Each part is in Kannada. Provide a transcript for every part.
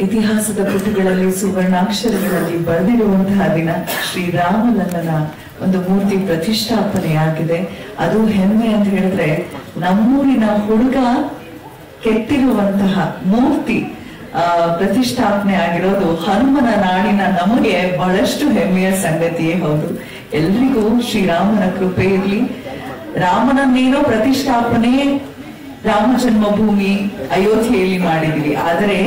ಇತಿಹಾಸದ ಪುಟಗಳಲ್ಲಿ ಸುವರ್ಣಾಕ್ಷರಗಳಲ್ಲಿ ಬರೆದಿರುವಂತಹ ದಿನ ಶ್ರೀರಾಮಲಲ್ಲನ ಒಂದು ಮೂರ್ತಿ ಪ್ರತಿಷ್ಠಾಪನೆಯಾಗಿದೆ. ಅದು ಹೆಮ್ಮೆ ಅಂತ ಹೇಳಿದ್ರೆ ನಮ್ಮೂರಿನ ಹುಡುಗ ಕೆತ್ತಿರುವಂತಹ ಮೂರ್ತಿ ಪ್ರತಿಷ್ಠಾಪನೆ ಆಗಿರೋದು ಹನುಮನ ನಾಡಿನ ನಮಗೆ ಬಹಳಷ್ಟು ಹೆಮ್ಮೆಯ ಸಂಗತಿಯೇ ಹೌದು. ಎಲ್ರಿಗೂ ಶ್ರೀರಾಮನ ಕೃಪೆ ಇರಲಿ. ರಾಮನನ್ನೇನೋ ಪ್ರತಿಷ್ಠಾಪನೆ ರಾಮ ಜನ್ಮಭೂಮಿ ಅಯೋಧ್ಯೆಯಲ್ಲಿ ಮಾಡಿದೀವಿ, ಆದರೆ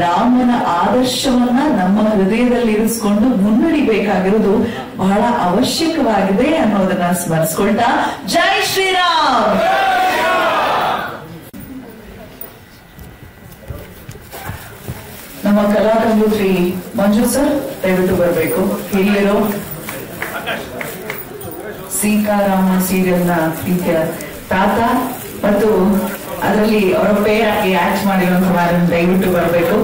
ರಾಮನ ಆದರ್ಶವನ್ನ ನಮ್ಮ ಹೃದಯದಲ್ಲಿ ಇರಿಸಿಕೊಂಡು ಮುನ್ನಡಿಬೇಕಾಗಿರೋದು ಬಹಳ ಅವಶ್ಯಕವಾಗಿದೆ ಅನ್ನೋದನ್ನ ಸ್ಮರಿಸ್ಕೊಳ್ತಾ ಜೈ ಶ್ರೀರಾಮ್. ನಮ್ಮ ಕಲಾಕಂಬೂತ್ರಿ ಮಂಜು ಸರ್ ದಯವಿಟ್ಟು ಬರಬೇಕು. ಹಿರಿಯರು ಸೀತಾರಾಮ ಸೀರಿಯಲ್ನ ಪ್ರೀತಿಯ ತಾತ ಮತ್ತು ಅದರಲ್ಲಿ ಅವರ ಪೇರಾಗಿ ಆಕ್ಟ್ ಮಾಡಿರುವಂತಹ ದಯವಿಟ್ಟು ಬರಬೇಕು.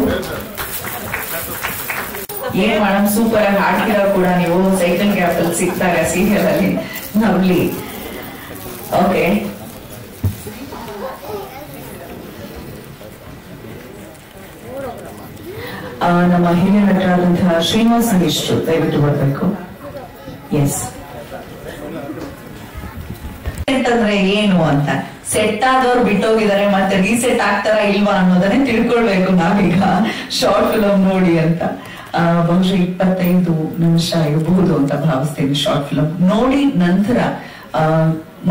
ಏನ್ ಮೇಡಮ್ ಸೂಪರ್ ಆಗಿ ಹಾಡ್ತೀರ ಕೂಡ ನೀವು, ಸೈಕಲ್ ಗ್ಯಾಪ್ ಅಲ್ಲಿ ಸಿಕ್ತಾಗ ಸೀರಿಯಲ್ ಅಲ್ಲಿ ನವ್ಲಿ. ಓಕೆ, ನಮ್ಮ ಹಿರಿಯ ನಟರಾದಂತಹ ಶ್ರೀನಿವಾಸ್ ಮಿಶ್ರು ದಯವಿಟ್ಟು ಬರಬೇಕು. ಎಸ್, ಅಂತಂದ್ರೆ ಏನು ಅಂತ ಸೆಟ್ ಆದವ್ರು ಬಿಟ್ಟೋಗಿದ್ದಾರೆ, ಮತ್ತೆ ರೀಸೆಟ್ ಆಗ್ತಾರ ಇಲ್ವಾ ಅನ್ನೋದನ್ನೇ ತಿಳ್ಕೊಳ್ಬೇಕು ನಾವೀಗ ಶಾರ್ಟ್ ಫಿಲಂ ನೋಡಿ ಅಂತ. ಬಹುಶಃ 25 ನಿಮಿಷ ಇರಬಹುದು ಅಂತ ಭಾವಿಸ್ತೇನೆ ಶಾರ್ಟ್ ಫಿಲಂ ನೋಡಿ. ನಂತರ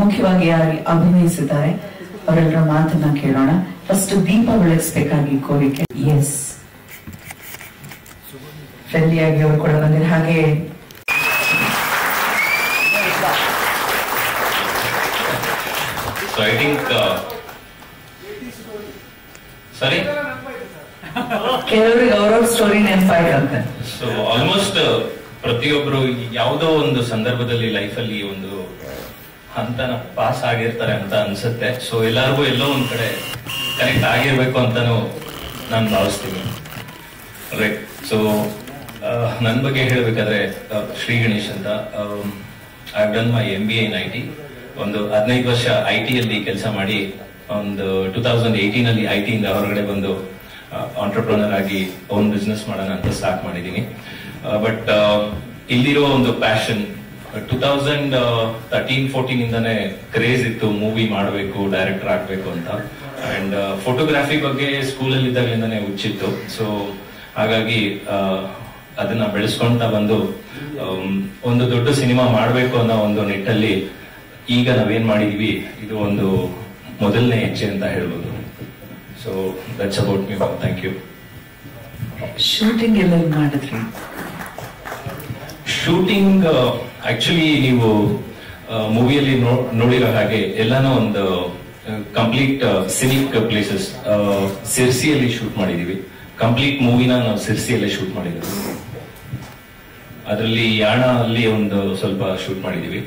ಮುಖ್ಯವಾಗಿ ಯಾರು ಅಭಿನಯಿಸಿದ್ದಾರೆ ಅವರೆಲ್ಲರ ಮಾತನ್ನ ಕೇಳೋಣ. ಫಸ್ಟ್ ದೀಪ ಬೆಳಗಿಸ್ಬೇಕಾಗಿ ಕೋರಿಕೆ. ಎಸ್, ಫ್ರೆಂಡ್ಲಿಯಾಗಿ ಅವರು ಕೂಡ ಬಂದಿರ. ಹಾಗೆ So I think, sorry? ಕೆಲವರಿಗೆ ಅವರವ್ರ ಸ್ಟೋರಿ ನೆನಪಾಯ್ತಂತೆ. ಸೊ ಆಲ್ಮೋಸ್ಟ್ ಪ್ರತಿಯೊಬ್ರು ಯಾವುದೋ ಒಂದು ಸಂದರ್ಭದಲ್ಲಿ ಲೈಫ್ ಅಲ್ಲಿ ಒಂದು ಹಂತನ ಪಾಸ್ ಆಗಿರ್ತಾರೆ ಅಂತ ಅನ್ಸುತ್ತೆ. ಸೊ ಎಲ್ಲರಿಗೂ ಎಲ್ಲೋ ಒಂದ್ ಕಡೆ ಕನೆಕ್ಟ್ ಆಗಿರ್ಬೇಕು ಅಂತಾನು ನಾನು ಭಾವಿಸ್ತೀನಿ. ರೈಟ್. ಸೊ ನನ್ನ ಬಗ್ಗೆ ಹೇಳ್ಬೇಕಾದ್ರೆ ಶ್ರೀ ಗಣೇಶ್ ಅಂತ, I done my MBA in IT. ಒಂದು 15 ವರ್ಷ IT ಯಲ್ಲಿ ಕೆಲಸ ಮಾಡಿ ಒಂದು 2018 ಅಲ್ಲಿ IT ಇಂದ ಹೊರಗಡೆ ಬಂದು ಆಂಟ್ರಪ್ರನರ್ ಆಗಿ ಓನ್ ಬಿಸ್ನೆಸ್ ಮಾಡೋಣ ಅಂತ ಸ್ಟಾರ್ಟ್ ಮಾಡಿದೀನಿ. ಬಟ್ ಇಲ್ಲಿರೋ ಒಂದು ಪ್ಯಾಷನ್ 2013-14 ಇಂದಾನೆ ಕ್ರೇಜ್ ಇತ್ತು, ಮೂವಿ ಮಾಡಬೇಕು, ಡೈರೆಕ್ಟರ್ ಆಗ್ಬೇಕು ಅಂತ. ಅಂಡ್ ಫೋಟೋಗ್ರಫಿ ಬಗ್ಗೆ ಸ್ಕೂಲಲ್ಲಿ ಇದ್ದಾಗಲಿಂದಾನೆ ಹುಚ್ಚಿತ್ತು. ಸೊ ಹಾಗಾಗಿ ಅದನ್ನ ಬೆಳೆಸ್ಕೊಂತ ಬಂದು ಒಂದು ದೊಡ್ಡ ಸಿನಿಮಾ ಮಾಡಬೇಕು ಅನ್ನೋ ಒಂದು ನಿಟ್ಟಲ್ಲಿ ಈಗ ನಾವೇನ್ ಮಾಡಿದೀವಿ, ಇದು ಒಂದು ಮೊದಲನೇ ಹೆಜ್ಜೆ ಅಂತ ಹೇಳ್ಬೋದು. So that's about me. Thank you. Shooting ಎಲ್ಲ ಮಾಡಿದ್ರಿ? ಶೂಟಿಂಗ್ ಆಕ್ಚುಲಿ ನೀವು ಮೂವಿಯಲ್ಲಿ ನೋಡಿರೋ ಹಾಗೆ ಎಲ್ಲಾನು ಒಂದು ಕಂಪ್ಲೀಟ್ ಸಿನಿಕ್ ಪ್ಲೇಸಸ್. ಸಿರ್ಸಿಯಲ್ಲಿ ಶೂಟ್ ಮಾಡಿದೀವಿ. ಕಂಪ್ಲೀಟ್ ಮೂವಿನ ನಾವು ಸಿರ್ಸಿಯಲ್ಲೇ ಶೂಟ್ ಮಾಡಿದ್ವಿ. ಅದರಲ್ಲಿ ಯಾಣ ಅಲ್ಲಿ ಒಂದು ಸ್ವಲ್ಪ ಶೂಟ್ ಮಾಡಿದೀವಿ.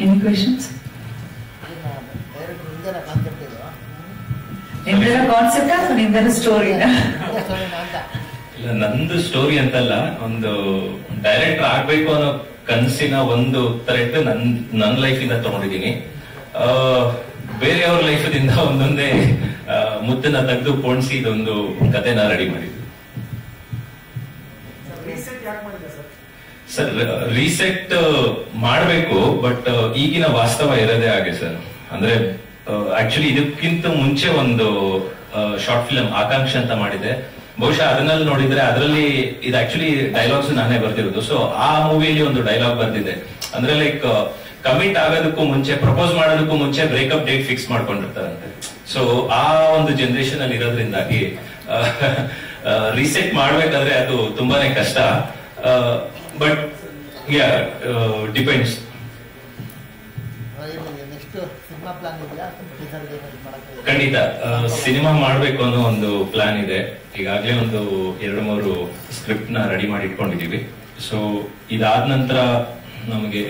Any questions? ನಿಮ್ದರ ಕಾನ್ಸೆಪ್ಟ್ ಅಥವಾ ನಿಮ್ದರ ಸ್ಟೋರಿ? ಇಲ್ಲ, ನಂದು ಸ್ಟೋರಿ ಅಂತಲ್ಲ, ಒಂದು ಡೈರೆಕ್ಟರ್ ಆಗ್ಬೇಕು ಅನ್ನೋ ಕನಸಿನ ಒಂದು ಥ್ರೆಡ್ ನನ್ನ ಲೈಫ್ ಇಂದ ತಗೊಂಡಿದ್ದೀನಿ. ಬೇರೆಯವ್ರ ಲೈಫದಿಂದ ಒಂದೊಂದೇ ಮುದ್ದನ್ನ ತೆಗೆದು ಪೋಣಿಸಿ ಇದೊಂದು ಕಥೆನ ರೆಡಿ ಮಾಡಿದ್ವಿ. ಸರ್, ರೀಸೆಟ್ ಮಾಡಬೇಕು, ಬಟ್ ಈಗಿನ ವಾಸ್ತವ ಇರೋದೇ ಹಾಗೆ ಸರ್. ಅಂದ್ರೆ ಆಕ್ಚುಲಿ ಇದಕ್ಕಿಂತ ಮುಂಚೆ ಒಂದು ಶಾರ್ಟ್ ಫಿಲಂ ಆಕಾಂಕ್ಷೆ ಅಂತ ಮಾಡಿದೆ. ಬಹುಶಃ ಅದನ್ನಲ್ಲಿ ನೋಡಿದ್ರೆ ಅದರಲ್ಲಿ ಇದು ಆಕ್ಚುಲಿ ಡೈಲಾಗ್ಸ್ ನಾನೇ ಬರ್ದಿರೋದು. ಸೊ ಆ ಮೂವಿಯಲ್ಲಿ ಒಂದು ಡೈಲಾಗ್ ಬರ್ದಿದೆ. ಅಂದ್ರೆ ಲೈಕ್ ಕಮಿಟ್ ಆಗೋದಕ್ಕೂ ಮುಂಚೆ, ಪ್ರಪೋಸ್ ಮಾಡೋದಕ್ಕೂ ಮುಂಚೆ ಬ್ರೇಕಪ್ ಡೇಟ್ ಫಿಕ್ಸ್ ಮಾಡ್ಕೊಂಡಿರ್ತಾರಂತೆ. ಸೊ ಆ ಒಂದು ಜನರೇಷನ್ ಅಲ್ಲಿ ಇರೋದ್ರಿಂದಾಗಿ ರೀಸೆಟ್ ಮಾಡ್ಬೇಕಾದ್ರೆ ಅದು ತುಂಬಾನೇ ಕಷ್ಟ. But depends. ಖಂಡಿತ ಸಿನಿಮಾ ಮಾಡ್ಬೇಕು ಅನ್ನೋ ಒಂದು ಪ್ಲಾನ್ ಇದೆ. ಈಗಾಗಲೇ ಒಂದು 2-3 ಸ್ಕ್ರಿಪ್ಟ್ ನ ರೆಡಿ ಮಾಡಿ ಇಟ್ಕೊಂಡಿದೀವಿ. ಸೊ ಇದಾದ ನಂತರ ನಮಗೆ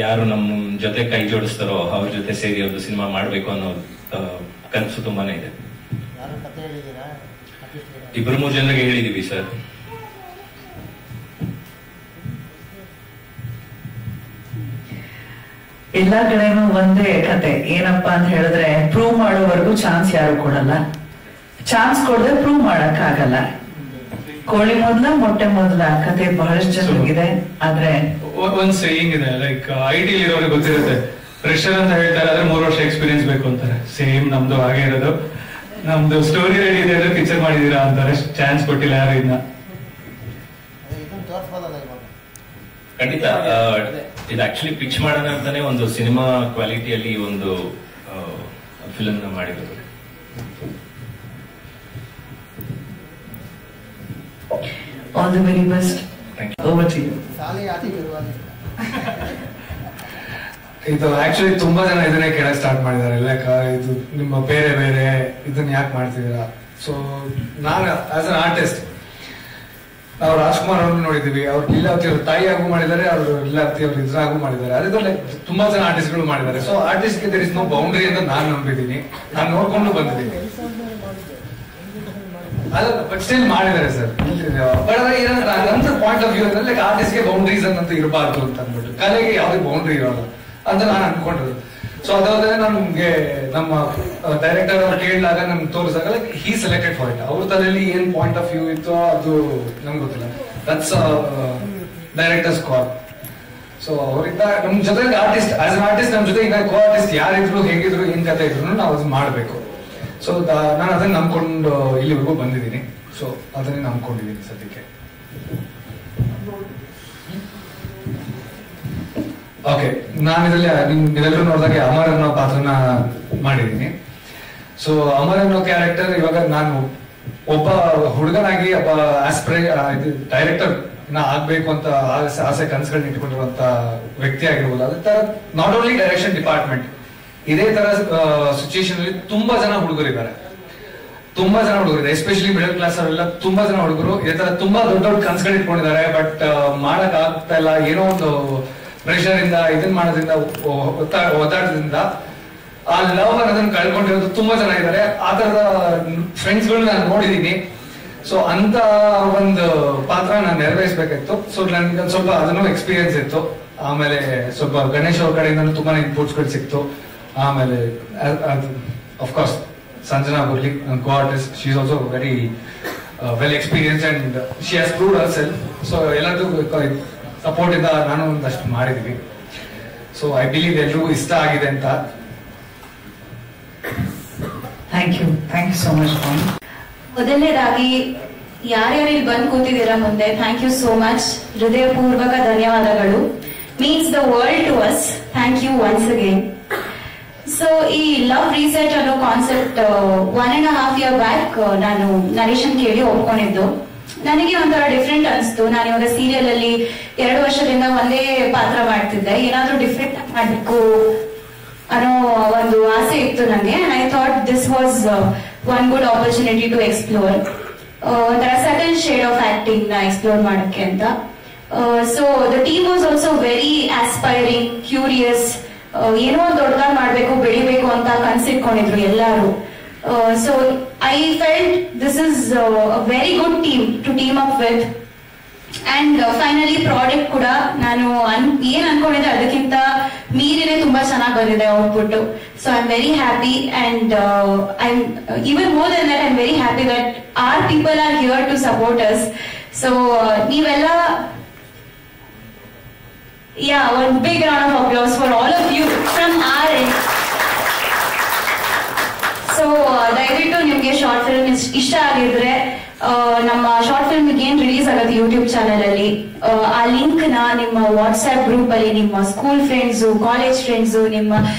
ಯಾರು ನಮ್ಮ ಜೊತೆ ಕೈ ಜೋಡಿಸ್ತಾರೋ ಅವ್ರ ಜೊತೆ ಸೇರಿ ಒಂದು ಸಿನಿಮಾ ಮಾಡ್ಬೇಕು ಅನ್ನೋ ಕನಸು ತುಂಬಾನೇ ಇದೆ. 2-3 ಜನರಿಗೆ ಹೇಳಿದೀವಿ ಸರ್. ಎಲ್ಲಾ ಕಡೆನೂ ಒಂದೇ ಕತೆ. ಏನಪ್ಪಾ ಅಂತ ಹೇಳಿದ್ರೆ, ಪ್ರೂವ್ ಮಾಡೋವರೆಗೂ ಚಾನ್ಸ್ ಯಾರು ಕೊಡಲ್ಲ, ಚಾನ್ಸ್ ಕೊಡದೆ ಪ್ರೂವ್ ಮಾಡಕ್ ಆಗಲ್ಲ. ಕೋಳಿ ಮೊದ್ಲ ಮೊಟ್ಟೆ ಮೊದ್ಲ ಕತೆ ಬಹಳಷ್ಟು ಜನಗಿದೆ. ಆದ್ರೆ ಒಂದ್ ಸೇಯಿಂಗ್ ಇದೆ, ಲೈಕ್ ಐಟಿ ಇರೋರಿಗೆ ಗೊತ್ತಿರುತ್ತೆ, ಫ್ರೆಶರ್ ಅಂತ ಹೇಳ್ತಾರೆ ಆದ್ರೆ 3 ವರ್ಷ ಎಕ್ಸ್ಪೀರಿಯನ್ಸ್ ಬೇಕು ಅಂತಾರೆ. ಸೇಮ್ ನಮ್ದು ಹಾಗೆ ಇರೋದು. ನಮ್ದು ಸ್ಟೋರಿ ರೆಡಿ ಇದೆ ಅಂದ್ರೆ ಪಿಕ್ಚರ್ ಮಾಡಿದೀರಾ ಅಂತಾರೆ, ಚಾನ್ಸ್ ಕೊಟ್ಟಿಲ್ಲ ಯಾರು ಇನ್ನ. ಖಂಡಿತ ಇದು ಆಕ್ಚುಲಿ ಪಿಚ್ ಮಾಡೋಣ ಅಂತಾನೆ ಒಂದು ಸಿನಿಮಾ ಕ್ವಾಲಿಟಿಯಲ್ಲಿ ಒಂದು ಫಿಲ್ಮ್ ನ ಮಾಡಿರೋದು. All the very best. Over to you. ಇದು ಆಕ್ಚುಲಿ ತುಂಬಾ ಜನ ಇದನ್ನೇ ಕೇಳಕ್ ಸ್ಟಾರ್ಟ್ ಮಾಡಿದ್ದಾರೆ, ಲೈಕ್ ಇದು ನಿಮ್ಮ ಬೇರೆ ಬೇರೆ ಇದನ್ನ ಯಾಕೆ ಮಾಡ್ತಿದ್ದೀರಾ. ಸೊ ನಾನು ಆಸ್ ಅನ್ ಆರ್ಟಿಸ್ಟ್, ನಾವು ರಾಜ್ಕುಮಾರ್ ಅವ್ರನ್ನ ನೋಡಿದೀವಿ, ಅವ್ರು ಲೀಲಾವತಿ ಅವ್ರ ತಾಯಿಯಾಗೂ ಮಾಡಿದ್ದಾರೆ, ಅವರು ಲೀಲಾವತಿ ಅವ್ರ ಇದ್ರಾಗೂ ಮಾಡಿದ್ದಾರೆ. ಅದೇ ಲೈಕ್ ತುಂಬಾ ಜನ ಆರ್ಟಿಸ್ಟ್ಗಳು ಮಾಡಿದ್ದಾರೆ. ಸೊ ಆರ್ಟಿಸ್ಟ್ಗೆ ದೇರ್ ಇಸ್ ನೋ ಬೌಂಡ್ರಿ ಅಂತ ನಾನು ನಂಬಿದ್ದೀನಿ, ನಾನು ನೋಡ್ಕೊಂಡು ಬಂದಿದ್ದೀನಿ. ಅಲ್ಲ ಬಟ್ ಸ್ಟಿಲ್ ಮಾಡಿದ್ದಾರೆ ಸರ್. ಬಟ್ ಏನಂದ್ರೆ ನನ್ನ ಪಾಯಿಂಟ್ ಆಫ್ ವ್ಯೂ ಅಂದ್ರೆ ಲೈಕ್ ಆರ್ಟಿಸ್ಟ್ಗೆ ಬೌಂಡ್ರೀಸ್ ಅನ್ನಂತ ಇರಬಾರ್ದು ಅಂತ ಅಂದ್ಬಿಟ್ಟು, ಕಲೆಗೆ ಯಾವುದೇ ಬೌಂಡ್ರಿ ಇರೋಲ್ಲ ಅಂತ ನಾನು ಅನ್ಕೊಂಡಿರೋದು. ಸೊ ಅದಾದ್ರೆ ನಮ್ಗೆ ನಮ್ಮ ಡೈರೆಕ್ಟರ್ ಅವ್ರು ಕೇಳಿದಾಗ ನಮ್ಗೆ ತೋರಿಸಿದಾಗ like he selected for it. ಅವ್ರ ತಲೆಯಲ್ಲಿ ಏನ್ ಪಾಯಿಂಟ್ ಆಫ್ ವ್ಯೂ ಇತ್ತು ಅದು ನಮ್ಗೆ ಗೊತ್ತಿಲ್ಲ, ದಟ್ಸ್ ಡೈರೆಕ್ಟರ್ಸ್ ಕಾಲ್. ಸೊ ಅವರಿಂದ ನಮ್ ಜೊತೆ ಆರ್ಟಿಸ್ಟ್ ಆಸ್ ಅನ್ ಆರ್ಟಿಸ್ಟ್ ನಮ್ ಜೊತೆ ಈಗ ಕೋ ಆರ್ಟಿಸ್ಟ್ ಯಾರಿದ್ರು ಹೇಗಿದ್ರು ಏನ್ ಕತೆ ಇದ್ರು ನಾವು ಅದನ್ನ ಮಾಡ್ಬೇಕು. ಸೊ ನಾನು ಅದನ್ನ ನಂಬ್ಕೊಂಡು ಇಲ್ಲಿವರೆಗೂ ಬಂದಿದ್ದೀನಿ. ಸೊ ಅದನ್ನೇ ನಂಬ್ಕೊಂಡಿದ್ದೀನಿ ಸದ್ಯಕ್ಕೆ. ಓಕೆ, ನಾನು ಇದರಲ್ಲಿ ನೀವೆಲ್ಲರೂ ನೋಡಿದಾಗ ಅಮರ್ ಅನ್ನೋ ಪಾತ್ರನ ಮಾಡಿದ್ದೀನಿ. ಸೊ ಅಮರ್ ಅನ್ನೋ ಕ್ಯಾರೆಕ್ಟರ್ ಇವಾಗ ನಾನು ಒಬ್ಬ ಹುಡುಗನಾಗಿ ಒಬ್ಬ ಡೈರೆಕ್ಟರ್ ನ ಆಗ್ಬೇಕು ಅಂತ ಆಸೆ ಕನಸುಗಳನ್ನ ಇಟ್ಕೊಂಡಿರುವಂತ ವ್ಯಕ್ತಿ ಆಗಿರ್ಬೋದು. ಅದೇ ತರ ನಾಟ್ ಓನ್ಲಿ ಡೈರೆಕ್ಷನ್ ಡಿಪಾರ್ಟ್ಮೆಂಟ್, ಇದೇ ತರ ಸಿಚುಯೇಷನ್ ಅಲ್ಲಿ ತುಂಬಾ ಜನ ಹುಡುಗರಿದ್ದಾರೆ, ಎಸ್ಪೆಷಲಿ ಮಿಡಲ್ ಕ್ಲಾಸ್ ಅವರೆಲ್ಲ ತುಂಬಾ ಜನ ಹುಡುಗರು ಇದೇ ತರ ತುಂಬಾ ದೊಡ್ಡ ದೊಡ್ಡ ಕನಸುಗಳು ಇಟ್ಕೊಂಡಿದ್ದಾರೆ. ಬಟ್ ಮಾಡಕ್ ಆಗ್ತಾ ಇಲ್ಲ, ಏನೋ ಒಂದು ಪ್ರೆಷರ್ ಇಂದ ಇದನ್ ಮಾಡೋದ್ರಿಂದ ಒದ್ದಾಟದಿಂದ ಆ ಲವ್ ಅನ್ನೋದನ್ನ ಕಳ್ಕೊಂಡಿರೋದು ತುಂಬಾ ಜನ ಇದ್ದಾರೆ. ಆ ತರದ ಫ್ರೆಂಡ್ಸ್ಗಳು ನಾನು ನೋಡಿದೀನಿ. ಸೊ ಅಂತ ಒಂದು ಪಾತ್ರ ನಾನು ನೆರವೇರಿಸಬೇಕಾಗಿತ್ತು. ಸೊ ನನ್ಗೆ ಸ್ವಲ್ಪ ಅದನ್ನು ಎಕ್ಸ್ಪೀರಿಯನ್ಸ್ ಇತ್ತು. ಆಮೇಲೆ ಸ್ವಲ್ಪ ಗಣೇಶ್ ಅವ್ರ ಕಡೆಯಿಂದ ತುಂಬಾ ಇನ್ಪುಟ್ಸ್ಗಳು ಸಿಕ್ತು. ಆಮೇಲೆ of course Sanjana Burli co artist, she is also very well experience and she has proved herself. So ಎಲ್ಲರಿಗೂ ಸಪೋರ್ಟ್ ಇಂದ ನಾನು ಒಂದಷ್ಟು ಮಾಡಿದೀವಿ. ಸೊ ಐ ಬಿಲೀವ್ ಎಲ್ರಿಗೂ ಇಷ್ಟ ಆಗಿದೆ ಅಂತ. Thank you so much. ಮೊದಲನೇದಾಗಿ ಯಾರ್ಯಾರು ಇಲ್ಲಿ ಬಂದು ಕೂತಿದ್ದೀರಾ ಮುಂದೆ, ಥ್ಯಾಂಕ್ ಯು ಸೋ ಮಚ್, ಹೃದಯಪೂರ್ವಕ ಧನ್ಯವಾದಗಳು. Means the world to us. Thank you once again. So ಈ ಲವ್ ರೀಸೆಟ್ ಅನ್ನೋ ಕಾನ್ಸೆಪ್ಟ್ 1.5 year ಬ್ಯಾಕ್ ನಾನು ನರೇಶನ್ ಕೇಳಿ ಒಪ್ಕೊಂಡಿದ್ದು. ನನಗೆ ಒಂಥರ ಡಿಫ್ರೆಂಟ್ ಅನಿಸ್ತು. ನಾನು ಇವಾಗ ಸೀರಿಯಲ್ ಅಲ್ಲಿ 2 ವರ್ಷದಿಂದ ಒಂದೇ ಪಾತ್ರ ಮಾಡ್ತಿದ್ದೆ, ಏನಾದ್ರೂ ಡಿಫ್ರೆಂಟ್ ಮಾಡ್ಬೇಕು ಅನ್ನೋ ಒಂದು ಆಸೆ ಇತ್ತು ನನಗೆ. I thought this was one good opportunity to explore, ಒಂಥರ ಸಟನ್ ಶೇಡ್ ಆಫ್ ಆಕ್ಟಿಂಗ್ ನ ಎಕ್ಸ್ಪ್ಲೋರ್ ಮಾಡಕ್ಕೆ ಅಂತ. So the team was also very aspiring, curious. ಏನೋ ಒಂದು ದೊಡ್ಡದಾಗಿ ಮಾಡ್ಬೇಕು, ಬೆಳಿಬೇಕು ಅಂತ ಕನ್ಸಿಟ್ಕೊಂಡಿದ್ರು ಎಲ್ಲಾರು. So I felt this is a very good team to team up with, and finally product ಕೂಡ ನಾನು ಏನ್ ಅನ್ಕೊಂಡಿದ್ದೆ ಅದಕ್ಕಿಂತ ಮೀರಿನೇ ತುಂಬಾ ಚೆನ್ನಾಗಿ ಬಂದಿದೆ output. So I am very happy, and I am even more than that I am very happy that our people are here to support us. So ನೀವೆಲ್ಲ one big round of applause for all of you from our end. So ದಯವಿಟ್ಟು ನಿಮ್ಗೆ ಶಾರ್ಟ್ ಫಿಲ್ಮ್ ಇಷ್ಟ ಆಗಿದ್ರೆ ನಮ್ಮ ಶಾರ್ಟ್ ಫಿಲ್ಮ್ ಏನ್ ರಿಲೀಸ್ ಆಗುತ್ತೆ ಯೂಟ್ಯೂಬ್ ಚಾನೆಲ್ ಅಲ್ಲಿ, ಆ ಲಿಂಕ್ ನ ನಿಮ್ಮ ವಾಟ್ಸ್ಆಪ್ ಗ್ರೂಪ್ ಅಲ್ಲಿ ನಿಮ್ಮ ಸ್ಕೂಲ್ ಫ್ರೆಂಡ್ಸ್, ಕಾಲೇಜ್ ಫ್ರೆಂಡ್ಸ್, ನಿಮ್ಮ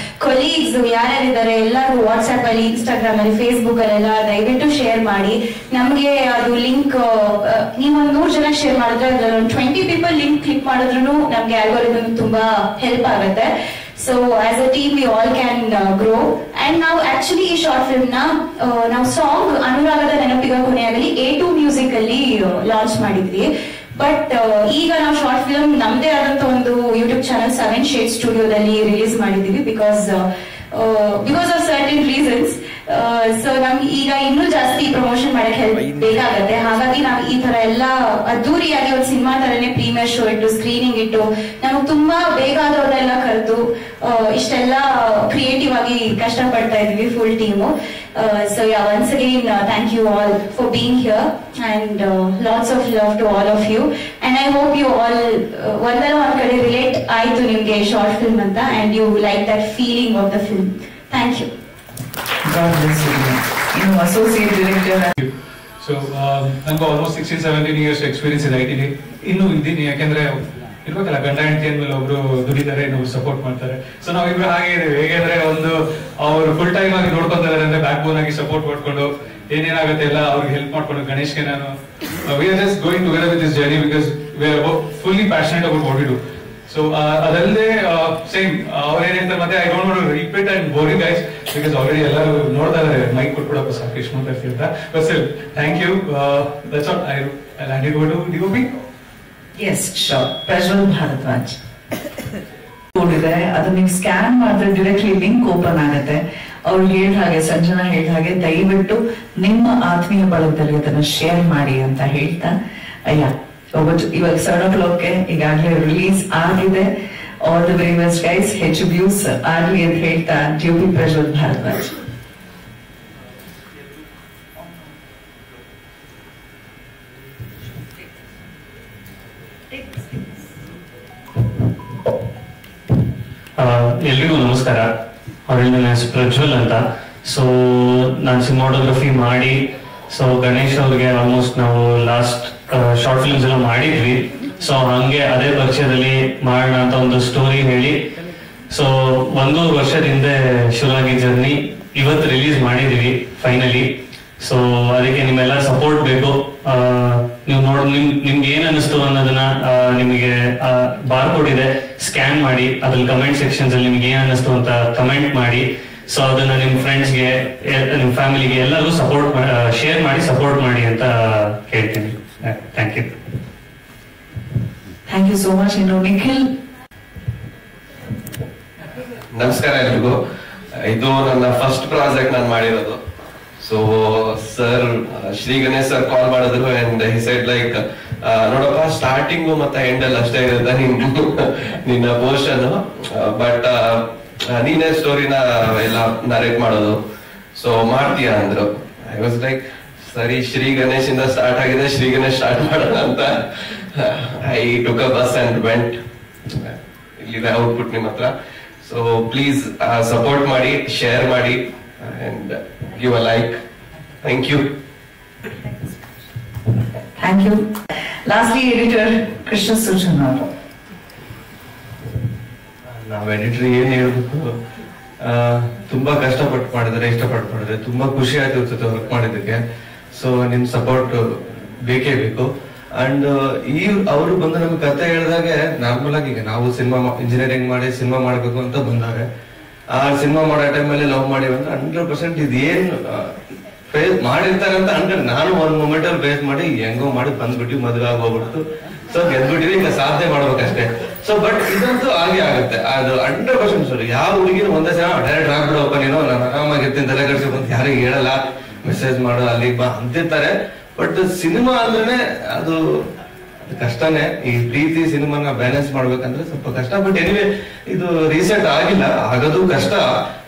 ಕೊಲೀಗ್ಸ್ ಯಾರ್ಯಾರಿದ್ದಾರೆ ಎಲ್ಲರೂ ವಾಟ್ಸ್ಆಪ್ ಅಲ್ಲಿ, ಇನ್ಸ್ಟಾಗ್ರಾಮ್ ಅಲ್ಲಿ, ಫೇಸ್ಬುಕ್ ಅಲ್ಲೆಲ್ಲ ದಯವಿಟ್ಟು ಶೇರ್ ಮಾಡಿ. ನಮ್ಗೆ ಅದು ಲಿಂಕ್ ನೀವೊಂದು 100 ಜನ ಶೇರ್ ಮಾಡಿದ್ರೆ ಅದ್ರಲ್ಲಿ 20 people ಲಿಂಕ್ ಕ್ಲಿಕ್ ಮಾಡಿದ್ರು ನಮ್ಗೆ ಆಲ್ಗೋರಿಥಮ್ ತುಂಬಾ ಹೆಲ್ಪ್ ಆಗುತ್ತೆ. So as a team we all can grow, and now actually ಈ ಶಾರ್ಟ್ ಫಿಲ್ಮ್ ನ ನಾವು ಸಾಂಗ್ ಅನುರಾಗದ ನೆನಪಿಗ ಕೊನೆಯಾಗಲಿ A2 ಮ್ಯೂಸಿಕ್ ಅಲ್ಲಿ ಲಾಂಚ್ ಮಾಡಿದ್ವಿ. ಬಟ್ ಈಗ ನಾವು ಶಾರ್ಟ್ ಫಿಲ್ಮ್ ನಮ್ದೇ ಆದಂತ ಒಂದು ಯೂಟ್ಯೂಬ್ ಚಾನಲ್ 7 Shades ಸ್ಟುಡಿಯೋದಲ್ಲಿ ರಿಲೀಸ್ ಮಾಡಿದೀವಿ because of certain reasons. So ನಮ್ಗೆ ಈಗ ಇನ್ನೂ ಜಾಸ್ತಿ ಪ್ರಮೋಷನ್ ಮಾಡಕ್ ಹೆಲ್ಪ್ ಬೇಕಾಗತ್ತೆ. ಹಾಗಾಗಿ ನಾವು ಈ ತರ ಎಲ್ಲ ಅದ್ದೂರಿಯಾಗಿ ಒಂದು ಸಿನಿಮಾ ತರನೇ ಪ್ರೀಮಿಯರ್ ಶೋ ಇಟ್ಟು ಸ್ಕ್ರೀನಿಂಗ್ ಇಟ್ಟು ನಮಗ್ ತುಂಬಾ ಬೇಕಾದವ್ರನ್ನೆಲ್ಲ ಕರೆದು ಇಷ್ಟೆಲ್ಲ ಕ್ರಿಯೇಟಿವ್ ಆಗಿ ಕಷ್ಟಪಡ್ತಾ ಇದ್ವಿ full team. So yeah, once again, thank you all for being here and lots of love to all of you. And I hope you all ಒಂದಲ್ಲ ಒಂದ್ ಕಡೆ ರಿಲೇಟ್ ಆಯ್ತು ನಿಮ್ಗೆ ಶಾರ್ಟ್ ಫಿಲ್ಮ್ ಅಂತ and you like that feeling of the film. Thank you. God bless you. You associate director. So ನಂಗೆ ಆಲ್ಮೋಸ್ಟ್ 16-17 ಇಯರ್ಸ್ ಎಕ್ಸ್ಪೀರಿಯನ್ಸ್ ಇದೆ ಐಟಿಲಿ. ಇನ್ನೂ ಇದ್ದೀನಿ, ಯಾಕೆಂದ್ರೆ ಇರ್ಬೇಕಲ್ಲ, ಗಂಡ ಹೆಂಡತಿ ಅಂದ್ಮೇಲೆ ಒಬ್ರು ದುಡಿತಾರೆ, ಇನ್ನೊಬ್ರು ಸಪೋರ್ಟ್ ಮಾಡ್ತಾರೆ. ಸೊ ನಾವಿಬ್ರು ಹಾಗೆ ಇದ್ದೀವಿ. ಹೇಗೆಂದ್ರೆ ಒಂದು ಅವ್ರು ಫುಲ್ ಟೈಮ್ ಆಗಿ ನೋಡ್ಕೊಂತಾರೆ ಅಂದ್ರೆ ಬ್ಯಾಕ್ ಬೋನ್ ಆಗಿ ಸಪೋರ್ಟ್ ಮಾಡ್ಕೊಂಡು ಏನೇನಾಗುತ್ತೆ ಎಲ್ಲ ಅವ್ರಿಗೆ ಹೆಲ್ಪ್ ಮಾಡ್ಕೊಂಡು. ಗಣೇಶ್ಗೆ ನಾನು we are just going together with this journey because we are fully passionate about what we do. So ಅದಲ್ಲದೆ ಸೇಮ್ ಅವ್ರು ಏನಂತಾರೆ, ಮತ್ತೆ I don't want to repeat and boring guys because already ಎಲ್ಲರೂ ನೋಡ್ತಾ ಇದ್ದಾರೆ. ಮೈಕ್ ಕೊಟ್ಬಿಡಪ್ಪ ಸಾಕು ಇಷ್ಟು ಮಾತಾಡ್ತಿರ್ತಾ. But still thank you. That's all. I land it over to DOP. Yes sure. Prajwal Bharadwaj ನೋಡಿದ್ರೆ ಅದು ನೀವು ಸ್ಕ್ಯಾನ್ ಮಾಡಿದ್ರೆ ಡೈರೆಕ್ಟ್ಲಿ ಲಿಂಕ್ ಓಪನ್ ಆಗುತ್ತೆ. ಅವ್ರು ಹೇಳಿದ ಹಾಗೆ, ಸಂಜನಾ ಹೇಳಿದ ಹಾಗೆ, ದಯವಿಟ್ಟು ನಿಮ್ಮ ಆತ್ಮೀಯ ಬಳಗದಲ್ಲಿ ಅದನ್ನ ಶೇರ್ ಮಾಡಿ ಅಂತ ಹೇಳ್ತಾ, ಇವಾಗ 7:00 ಈಗಾಗಲೇ ರಿಲೀಸ್ ಆಗಿದೆ. All the very best guys, ಹೆಚ್ಚು ವ್ಯೂಸ್ ಆಗ್ಲಿ ಅಂತ ಹೇಳ್ತಾ ಡ್ಯೂಟಿ ಪ್ರಜ್ವಲ್ ಭಾರದ್ವಾಜ್. ಎಲ್ರಿಗೂ ನಮಸ್ಕಾರ. ನನ್ನ ಹೆಸರು ಪ್ರಜ್ವಲ್ ಅಂತ. ಸೊ ನಾನು ಸಿನಿಮಾಟೋಗ್ರಫಿ ಮಾಡಿ, ಸೊ ಗಣೇಶ್ ಅವ್ರಿಗೆ ಆಲ್ಮೋಸ್ಟ್ ನಾವು ಲಾಸ್ಟ್ ಶಾರ್ಟ್ ಫಿಲ್ಮ್ಸ್ ಎಲ್ಲ ಮಾಡಿದ್ವಿ. ಸೊ ಹಂಗೆ ಅದೇ ಪರಿಚಯದಲ್ಲಿ ಮಾಡೋಣ ಅಂತ ಒಂದು ಸ್ಟೋರಿ ಹೇಳಿ, ಸೊ 1 ವರ್ಷದ ಹಿಂದೆ ಶುರುವಾಗಿ ಜರ್ನಿ ಇವತ್ತು ರಿಲೀಸ್ ಮಾಡಿದೀವಿ ಫೈನಲಿ. ಸೊ ಅದಕ್ಕೆ ನಿಮ್ಮೆಲ್ಲ ಸಪೋರ್ಟ್ ಬೇಕು. ನೀವು ನಿಮ್ಗೆ ಏನ್ ಅನಿಸ್ತು ಅನ್ನೋದನ್ನ ನಿಮಗೆ ಬಾರ್ಕೋಡ್ ಇದೆ, ಸ್ಕ್ಯಾನ್ ಮಾಡಿ ಅದ್ರಲ್ಲಿ ಕಮೆಂಟ್ ಸೆಕ್ಷನ್ಸ್ ಅಲ್ಲಿ ನಿಮ್ಗೆ ಏನ್ ಅನಿಸ್ತು ಅಂತ ಕಮೆಂಟ್ ಮಾಡಿ. ಸೊ ಅದನ್ನ ನಿಮ್ ಫ್ರೆಂಡ್ಸ್ಗೆ, ನಿಮ್ ಫ್ಯಾಮಿಲಿಗೆ ಎಲ್ಲರಿಗೂ ಶೇರ್ ಮಾಡಿ ಸಪೋರ್ಟ್ ಮಾಡಿ ಅಂತ ಹೇಳ್ತೀನಿ. Thank you. Thank you so much. ಇನ್ನು ನಿಖಿಲ್. ನಮಸ್ಕಾರ ಎಲ್ರಿಗೂ. ಇದು ನನ್ನ ಫಸ್ಟ್ ಪ್ರಾಜೆಕ್ಟ್ ನಾನು ಮಾಡಿರೋದು. So sir, Shri Ganesh sir call ಮಾಡಿದ್ರು ಅಂಡ್ ಹಿ ಸೆಡ್ ಲೈಕ್, ನೋಡಪ್ಪ ಸ್ಟಾರ್ಟಿಂಗು ಮತ್ತೆ ಎಂಡ್ ಅಲ್ಲಿ ಅಷ್ಟೇ ಇರುತ್ತೆ ನಿನ್ನ ಪೋರ್ಷನ್, ಬಟ್ ನೀನೇ ಸ್ಟೋರಿನ ಎಲ್ಲ ನರೇಟ್ ಮಾಡೋದು, ಸೊ ಮಾಡ್ತೀಯಾ ಅಂದ್ರು. ಐ ವಾಸ್ ಲೈಕ್, ಸರಿ ಶ್ರೀ ಗಣೇಶ್ ಇಂದ ಸ್ಟಾರ್ಟ್ ಆಗಿದೆ, ಶ್ರೀ ಗಣೇಶ್ ಸ್ಟಾರ್ಟ್ ಮಾಡೋಣ ಅಂತ I took a bus and went. ಇಲ್ಲಿದೆ ಔಟ್ಪುಟ್ ನಿಮ್ಮ ಹತ್ರ. ಸೊ ಪ್ಲೀಸ್ ಸಪೋರ್ಟ್ ಮಾಡಿ, ಶೇರ್ ಮಾಡಿ and give a like. Thank you. Thank you. Lastly, editor Krishna Sujan ಅವರು. ನಾವು ಎಡಿಟರ್ ಏನ್ ಹೇಳ್ಬೇಕು, ತುಂಬಾ ಕಷ್ಟಪಟ್ಟು ಮಾಡಿದ್ರೆ, ಇಷ್ಟಪಟ್ಟು ಮಾಡಿದ್ರೆ ತುಂಬಾ ಖುಷಿ ಆಯ್ತು ಜೊತೆ ವರ್ಕ್ ಮಾಡಿದ್ದಕ್ಕೆ. ಸೊ ನಿಮ್ ಸಪೋರ್ಟ್ ಬೇಕೇ ಬೇಕು. ಅಂಡ್ ಅವರು ಬಂದು ನಮ್ಗೆ ಕತೆ ಹೇಳಿದಾಗೆ, ನಾರ್ಮಲ್ ಆಗಿ ಈಗ ನಾವು ಸಿನಿಮಾ ಇಂಜಿನಿಯರಿಂಗ್ ಮಾಡಿ ಸಿನಿಮಾ ಮಾಡ್ಬೇಕು ಅಂತ ಬಂದಾಗ, ಆ ಸಿನಿಮಾ ಮಾಡೋ ಟೈಮಲ್ಲಿ ಲವ್ ಮಾಡಿವಿ ಅಂದ್ರೆ 100% ಇದೇನ್ ಫೇಸ್ ಮಾಡಿರ್ತಾರೆ ಅಂತ ಅನ್ಕೊಂಡು ನಾನು ಒಂದ್ ಮೂಮೆಂಟ್ ಅಲ್ಲಿ ಫೇಸ್ ಮಾಡಿ ಹೆಂಗೋ ಮಾಡಿ ಬಂದ್ಬಿಟ್ಟು ಮದುವೆ ಆಗೋಗ್ಬಿಡ್ತು. ಸೊ ಗೆದ್ಬಿಟ್ಟಿವಿ, ಈಗ ಸಾಧನೆ ಮಾಡ್ಬೇಕಷ್ಟೇ. ಸೊ ಬಟ್ ಇದಂತೂ ಹಾಗೆ ಆಗುತ್ತೆ. ಅದು 100% ಸರ್. ಯಾವ ಹುಡುಗಿನ ಒಂದೇ ಸಲ ಡೈರೆಕ್ಟ್ ಆಗ್ಬಿಡೋಪ್ಪ ನೀನು, ನಾನು ಆರಾಮಾಗಿರ್ತೀನಿ ತಲೆ ಕಡ್ಸೋಕೆ ಅಂತ ಯಾರಿಗೆ ಹೇಳಲ್ಲ, ಮೆಸೇಜ್ ಮಾಡು ಅಲ್ಲಿ ಬಾ ಅಂತಿರ್ತಾರೆ. ಬಟ್ ಸಿನಿಮಾ ಅಂದ್ರೆ ಅದು ಕಷ್ಟನೇ. ಈ ಪ್ರೀತಿ ಸಿನಿಮಾನ ಬ್ಯಾಲೆನ್ಸ್ ಮಾಡ್ಬೇಕಂದ್ರೆ ಸ್ವಲ್ಪ ಕಷ್ಟ. ಬಟ್ ಎನಿವೆ ಇದು ರೀಸೆಂಟ್ ಆಗಿಲ್ಲ, ಆಗೋದು ಕಷ್ಟ.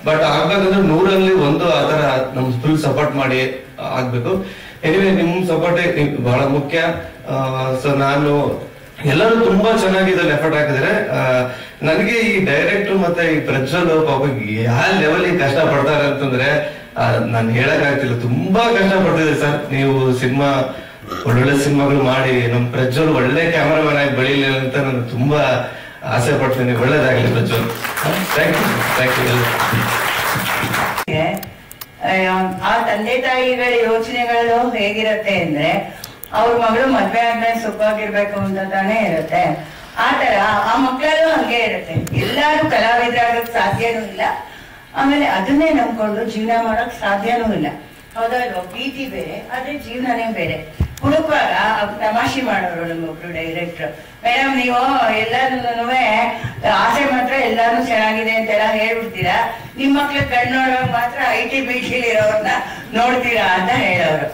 ಬಟ್ ಆಗ್ಬೇಕಂದ್ರೆ 100ರಲ್ಲಿ 1 ಆತರ ನಮ್ ಫುಲ್ ಸಪೋರ್ಟ್ ಮಾಡಿ ಆಗ್ಬೇಕು. ಎನಿವೆ ನಿಮ್ ಸಪೋರ್ಟ್ ಬಹಳ ಮುಖ್ಯ. ಸೊ ನಾನು ಎಲ್ಲರೂ ತುಂಬಾ ಚೆನ್ನಾಗಿ ಇದ್ರಲ್ಲಿ ಎಫರ್ಟ್ ಹಾಕಿದ್ರೆ, ನನಗೆ ಈ ಡೈರೆಕ್ಟರ್ ಮತ್ತೆ ಈ ಪ್ರಜ್ವಲ್ ಪಾಪ ಯಾವ ಲೆವೆಲ್ ಕಷ್ಟ ಪಡ್ತಾರೆ ಅಂತಂದ್ರೆ ನಾನು ಹೇಳಕ್ ಆಗ್ತಿಲ್ಲ. ತುಂಬಾ ಕಷ್ಟ ಪಡ್ತಿದ್ದೆ ಸರ್. ನೀವು ಸಿನಿಮಾ ಒಳ್ಳೊಳ್ಳೆ ಸಿನಿಮಾಗಳು ಮಾಡಿ ನಮ್ ಪ್ರಜ್ವಲ್ ಒಳ್ಳೆ ಕ್ಯಾಮರಾಮನ್ ಆಗಿ ಬೆಳೀಲಿ ಅಂತ ನಾನು ತುಂಬಾ ಆಸೆ ಪಡ್ತೀನಿ. ಒಳ್ಳೇದಾಗ್ಲಿ Prajwal. Thank you. Thank you. ಆ ತಂದೆ ತಾಯಿಗಳ ಯೋಚನೆಗಳು ಹೇಗಿರತ್ತೆ ಅಂದ್ರೆ, ಅವ್ರ ಮಗಳು ಮದ್ವೆ ಆದ್ಮೇಲೆ ಸುಖವಾಗಿರ್ಬೇಕು ಅಂತ ತಾನೇ ಇರುತ್ತೆ. ಆತರ ಆ ಮಕ್ಕಳಲ್ಲೂ ಹಂಗೆ ಇರುತ್ತೆ. ಎಲ್ಲಾರು ಕಲಾವಿದರಾಗಕ್ ಸಾಧ್ಯನೂ ಇಲ್ಲ, ಆಮೇಲೆ ಅದನ್ನೇ ನಂಬ್ಕೊಂಡು ಜೀವನ ಮಾಡಕ್ ಸಾಧ್ಯನೂ ಇಲ್ಲ. ಹೌದಲ್ವಾ? ಪ್ರೀತಿ ಬೇರೆ, ಆದ್ರೆ ಜೀವನನೇ ಬೇರೆ. ಹುಡುಕುವಾಗ ತಮಾಷೆ ಮಾಡೋರು ನಮಗೊಬ್ರು ಡೈರೆಕ್ಟರ್. ಮೇಡಮ್ ನೀವು ಎಲ್ಲಾನು ಆಸೆ ಮಾತ್ರ ಎಲ್ಲಾನು ಚೆನ್ನಾಗಿದೆ ಅಂತೆಲ್ಲ ಹೇಳ್ಬಿಡ್ತೀರಾ, ನಿಮ್ ಮಕ್ಳ ಕಣ್ಣು ನೋಡುವಾಗ ಮಾತ್ರ IT BT ಇರೋರ್ನ ನೋಡ್ತೀರಾ ಅಂತ ಹೇಳೋರು.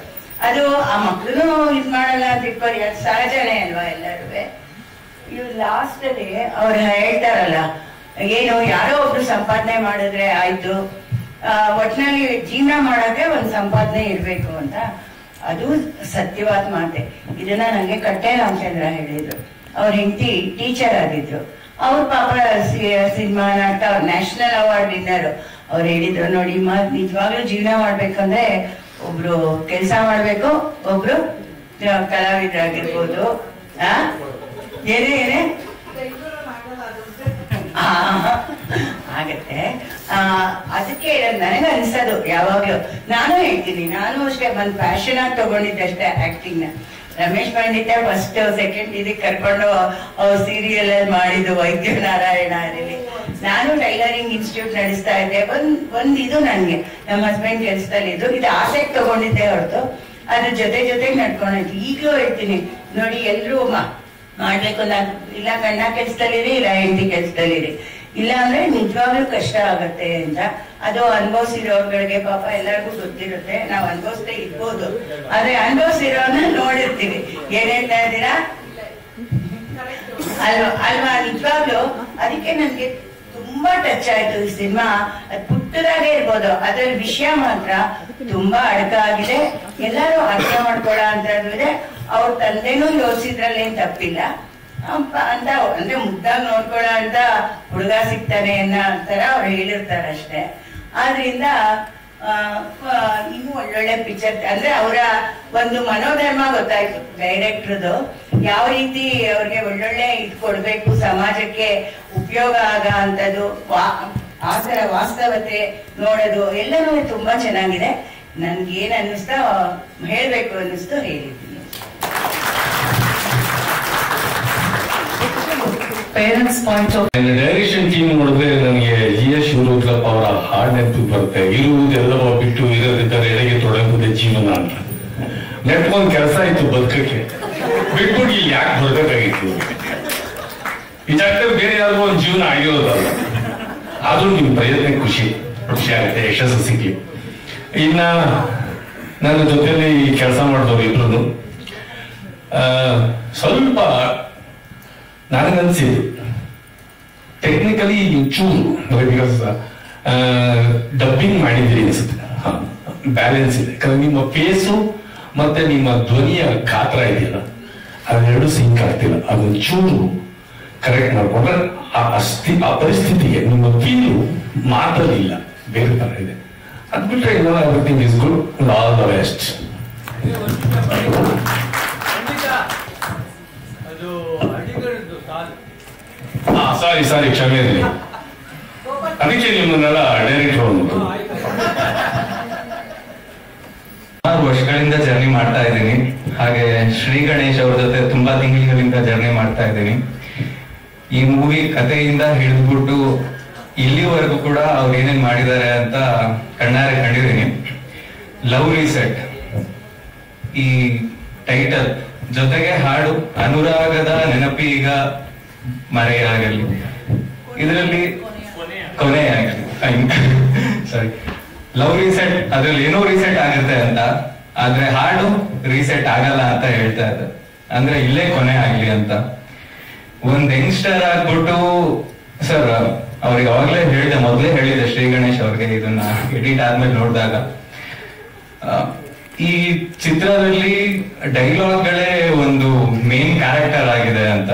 ಅದು ಆ ಮಕ್ಳು ಇದ್ ಮಾಡಲ್ಲ ಅಂತ ಇಟ್ಕೊಳ್ಳಿ, ಅದು ಸಹಜನೇ ಅಲ್ವಾ ಎಲ್ಲರೂ. ಇವ್ ಲಾಸ್ಟ್ ಅಲ್ಲಿ ಅವ್ರು ಹೇಳ್ತಾರಲ್ಲ, ಏನು ಯಾರೋ ಒಬ್ರು ಸಂಪಾದನೆ ಮಾಡಿದ್ರೆ ಆಯ್ತು, ಒಟ್ಟಿನಲ್ಲಿ ಜೀವನ ಮಾಡಕ್ಕೆ ಒಂದ್ ಸಂಪಾದನೆ ಇರ್ಬೇಕು ಅಂತ. ಅದು ಸತ್ಯವಾದ ಮಾತೆ. ಇದನ್ನ ನಂಗೆ ಕಟ್ಟೆ ರಾಮಚಂದ್ರ ಹೇಳಿದ್ರು. ಅವ್ರ ಹೆಂಡತಿ ಟೀಚರ್ ಆಗಿದ್ರು. ಅವ್ರ ಪಾಪ ಸಿನಿಮಾ ನಾಟಕ ನ್ಯಾಷನಲ್ ಅವಾರ್ಡ್ ವಿನ್ನರ್. ಅವ್ರು ಹೇಳಿದ್ರು, ನೋಡಿ ನಿಜವಾಗ್ಲೂ ಜೀವನ ಮಾಡ್ಬೇಕಂದ್ರೆ ಒಬ್ರು ಕೆಲ್ಸ ಮಾಡ್ಬೇಕು, ಒಬ್ರು ಕಲಾವಿದರಾಗಿರ್ಬೋದು. ಏನೇ ಆಗತ್ತೆ. ಅದಕ್ಕೆ ನನಗೆ ಅನ್ಸೋದು ಯಾವಾಗ್ಲೂ, ನಾನು ಹೇಳ್ತೀನಿ, ನಾನು ಅಷ್ಟೇ ಒಂದ್ ಪ್ಯಾಷನ್ ಆಗಿ ತಗೊಂಡಿದ್ದಷ್ಟೇ ಆಕ್ಟಿಂಗ್ ನ. ರಮೇಶ್ ಪಂಡಿತ ಫಸ್ಟ್ ಸೆಕೆಂಡ್ ಇದಕ್ಕೆ ಕರ್ಕೊಂಡು ಸೀರಿಯಲ್ ಅಲ್ಲಿ ಮಾಡಿದ್ದು ವೈದ್ಯ ನಾರಾಯಣ ಅಲ್ಲಿ. ನಾನು ಟೈಲರಿಂಗ್ ಇನ್ಸ್ಟಿಟ್ಯೂಟ್ ನಡೆಸ್ತಾ ಇದ್ದೆ. ಒಂದ್ ಇದು ನನ್ಗೆ ನಮ್ಮ ಹಸ್ಬೆಂಡ್ ಕೆಲ್ಸದಲ್ಲಿ ಇದು ಆಸೆಗೆ ತಗೊಂಡಿದ್ದೆ ಹೊರತು ಅದ್ರ ಜೊತೆಗೆ ನಡ್ಕೊಂಡಿದ್ದು. ಈಗ್ಲೂ ಹೇಳ್ತೀನಿ ನೋಡಿ, ಎಲ್ರು ಮಾಡ್ಬೇಕು, ಇಲ್ಲ ಗಂಡ ಕೆಲ್ಸದಲ್ಲಿರಿ, ಇಲ್ಲ ಹೆಂಡತಿ ಕೆಲ್ಸದಲ್ಲಿರಿ, ಇಲ್ಲ ಅಂದ್ರೆ ನಿಜವಾಗ್ಲೂ ಕಷ್ಟ ಆಗತ್ತೆ ಅಂತ. ಅದು ಅನುಭವಿಸಿರೋರ್ಗಳಿಗೆ ಪಾಪ ಎಲ್ಲರಿಗೂ ಗೊತ್ತಿರುತ್ತೆ. ನಾವ್ ಅನುಭವಿಸ್ತಾ ಇರ್ಬೋದು, ಆದ್ರೆ ಅನುಭವಿಸಿರೋನ್ನ ನೋಡಿರ್ತೀವಿ. ಏನ್ ಹೇಳ್ತಾ ಇದ್ದೀರಾ ಅಲ್ವಾ? ನಿಜವಾಗ್ಲು ಅದಕ್ಕೆ ನನ್ಗೆ ತುಂಬಾ ಟಚ್ ಆಯ್ತು ಈ ಸಿನಿಮಾ. ಅದ್ ಪುಟ್ಟದಾಗೆ ಇರ್ಬೋದು, ಅದ್ರಲ್ಲಿ ವಿಷಯ ಮಾತ್ರ ತುಂಬಾ ಅಡಕಾಗಿದೆ. ಎಲ್ಲಾರು ಅರ್ಥ ಮಾಡ್ಕೊಳ ಅಂತದ್ದು ಇದೆ. ಅವ್ರ ತಂದೆನೂ ಯೋಚಿಸಿದ್ರಲ್ಲಿ ಏನ್ ತಪ್ಪಿಲ್ಲ ಅಂತ. ಅಂದ್ರೆ ಮುದ್ದಾಗಿ ನೋಡ್ಕೊಳ ಅಂತ ಹುಡುಗ ಸಿಗ್ತಾನೆ ಅನ್ನೋ ಅಂತಾರ ಅವ್ರು ಹೇಳಿರ್ತಾರ ಅಷ್ಟೇ. ಆದ್ರಿಂದ ಇನ್ನೂ ಒಳ್ಳೊಳ್ಳೆ ಪಿಕ್ಚರ್, ಅಂದ್ರೆ ಅವರ ಒಂದು ಮನೋಧರ್ಮ ಗೊತ್ತಾಯ್ತು ಡೈರೆಕ್ಟರ್ದು. ಯಾವ ರೀತಿ ಅವ್ರಿಗೆ ಒಳ್ಳೊಳ್ಳೆ ಇದು ಕೊಡ್ಬೇಕು, ಸಮಾಜಕ್ಕೆ ಉಪಯೋಗ ಆಗ ಅಂತದ್ದು, ಆ ತರ ವಾಸ್ತವತೆ ನೋಡೋದು ಎಲ್ಲನೂ ತುಂಬಾ ಚೆನ್ನಾಗಿದೆ. ನನ್ಗೆ ಏನ್ ಅನ್ನಿಸ್ತಾ ಹೇಳ್ಬೇಕು ಅನ್ನಿಸ್ತು ಹೇಳಿದ್ದೀನಿ. Parents point of direction team ನೋಡಿದ್ರೆ ನನಗೆ ಶಿವರುದ್ರಪ್ಪ ಅವರ ಹಾಡ್ ನೆನಪು ಬರುತ್ತೆ. ಇರುವುದೆಲ್ಲವ ಬಿಟ್ಟು ಇರೋದಿದ್ದರೆ ಎಡೆಗೆ ತೊಡಗುವುದೇ ಜೀವನ ಅಂತ. ನೆಟ್ಕೊಂಡ್ ಕೆಲಸ ಇತ್ತು ಬದುಕಕ್ಕೆ, ಬಿಟ್ಬಿಟ್ಟು ಇಲ್ಲಿ ಯಾಕೆ ಬದುಕಬೇಕಾಗಿತ್ತು? ಇದಾಗ್ತದೆ ಬೇರೆ ಯಾರಿಗೂ ಒಂದು ಜೀವನ ಆಗಿರೋದಲ್ಲ. ಆದ್ರೂ ನಿಮ್ ಪ್ರಯತ್ನ ಖುಷಿ ಆಗುತ್ತೆ, ಯಶಸ್ಸು ಸಿಗ್ಲಿ. ಇನ್ನ ನನ್ನ ಜೊತೆಲಿ ಕೆಲಸ ಮಾಡಿದವರು ಇಬ್ರು ಸ್ವಲ್ಪ ನನಗನ್ಸಿದ್ದು ಟೆಕ್ನಿಕಲಿ ಚೂರು, ಬಿಕಾಸ್ ಡಬ್ಬಿಂಗ್ ಮಾಡಿದ್ರಿ ಅನ್ಸುತ್ತೆ, ಬ್ಯಾಲೆನ್ಸ್ ಇದೆ. ಯಾಕಂದ್ರೆ ನಿಮ್ಮ ಫೇಸು ಮತ್ತೆ ನಿಮ್ಮ ಧ್ವನಿಯ ಗಾತ್ರ ಇದೆಯಲ್ಲ, ಅದೆರಡು ಸಿಂಕ್ ಆಗ್ತಿಲ್ಲ. ಅದೊಂದು ಚೂರು ಕರೆಕ್ಟ್ ಮಾಡ್ಕೊಂಡ್ರೆ ಆ ಪರಿಸ್ಥಿತಿಗೆ ನಿಮ್ಮ ಫೀಲು ಮಾತಲ್ಲಿಲ್ಲ, ಬೇರೆ ತರ ಇದೆ. ಅದ್ ಬಿಟ್ರೆ ಇಲ್ಲ, everything is good, all the best. Sorry ಕ್ಷಮೆ ಇರಲಿ, ಅದಕ್ಕೆ ನಿಮ್ಮನ್ನೆಲ್ಲ ಡೈರೆಕ್ಟರ್ ಬಂದ್ಬಿಟ್ಟು. 6 ವರ್ಷಗಳಿಂದ ಜರ್ನಿ ಮಾಡ್ತಾ ಇದ್ದೀನಿ. ಹಾಗೆ ಶ್ರೀ ಗಣೇಶ್ ಅವ್ರ ಜೊತೆ ತುಂಬಾ ತಿಂಗಳಿಂದ ಜರ್ನಿ ಮಾಡ್ತಾ ಇದ್ದೀನಿ. ಈ ಮೂವಿ ಕಥೆಯಿಂದ ಹಿಡಿದ್ಬಿಟ್ಟು ಇಲ್ಲಿವರೆಗೂ ಕೂಡ ಅವ್ರು ಏನೇನ್ ಮಾಡಿದ್ದಾರೆ ಅಂತ ಕಣ್ಣಾರೆ ಕಂಡಿದ್ದೀನಿ. ಲವ್ ರೀಸೆಟ್ ಈ ಟೈಟಲ್ ಜೊತೆಗೆ ಹಾಡು ಅನುರಾಗದ ನೆನಪೀಗ ಮರೆಯಾಗಲಿ, ಇದರಲ್ಲಿ ಕೊನೆಯಾಗಲಿ. ಸಾರಿ, ಲವ್ ರೀಸೆಟ್ ಅದ್ರಲ್ಲಿ ಏನೋ ರೀಸೆಟ್ ಆಗುತ್ತೆ ಅಂತ, ಆದ್ರೆ ಹಾಡು ರೀಸೆಟ್ ಆಗಲ್ಲ ಅಂತ ಹೇಳ್ತಾ ಇದ್ದೆ. ಅಂದ್ರೆ ಇಲ್ಲೇ ಕೊನೆ ಆಗ್ಲಿ ಅಂತ. ಒಂದ್ ಯಂಗ್ಸ್ಟರ್ ಆಗ್ಬಿಟ್ಟು ಸರ್ ಅವ್ರಿಗೆ ಅವಾಗ್ಲೇ ಹೇಳಿದೆ, ಮೊದ್ಲೇ ಹೇಳಿದೆ ಶ್ರೀ ಗಣೇಶ್ ಅವ್ರಿಗೆ ಇದನ್ನ ಎಡಿಟ್ ಆದ್ಮೇಲೆ ನೋಡಿದಾಗ, ಈ ಚಿತ್ರದಲ್ಲಿ ಡೈಲಾಗ್ಗಳೇ ಒಂದು ಮೇನ್ ಕ್ಯಾರೆಕ್ಟರ್ ಆಗಿದೆ ಅಂತ.